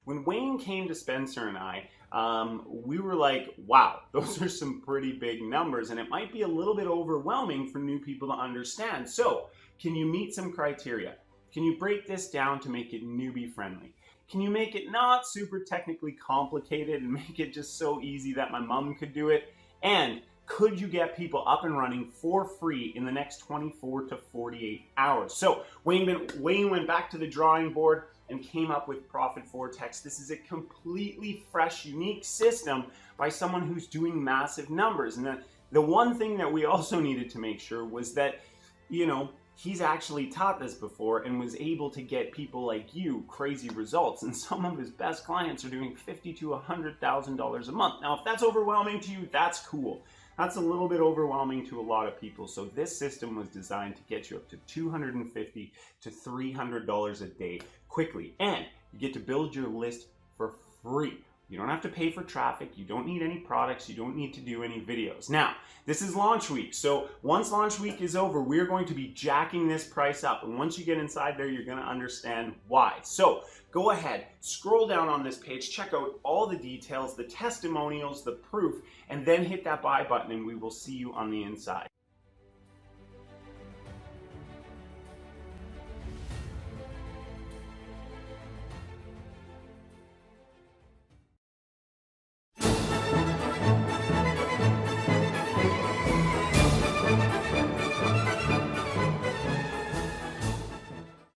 when Wayne came to Spencer and I, we were like, wow, those are some pretty big numbers, and it might be a little bit overwhelming for new people to understand. So, can you meet some criteria? Can you break this down to make it newbie friendly? Can you make it not super technically complicated and make it just so easy that my mom could do it? And could you get people up and running for free in the next 24 to 48 hours? So Wayne went back to the drawing board and came up with Profit Vortex. This is a completely fresh, unique system by someone who's doing massive numbers. And the one thing that we also needed to make sure was that, he's actually taught this before and was able to get people like you crazy results. And some of his best clients are doing $50,000 to $100,000 a month. Now, if that's overwhelming to you, that's cool. That's a little bit overwhelming to a lot of people. So this system was designed to get you up to $250 to $300 a day quickly. And you get to build your list for free. You don't have to pay for traffic. You don't need any products. You don't need to do any videos. Now, this is launch week. So once launch week is over, we're going to be jacking this price up. And once you get inside there, you're going to understand why. So go ahead, scroll down on this page, check out all the details, the testimonials, the proof, and then hit that buy button and we will see you on the inside.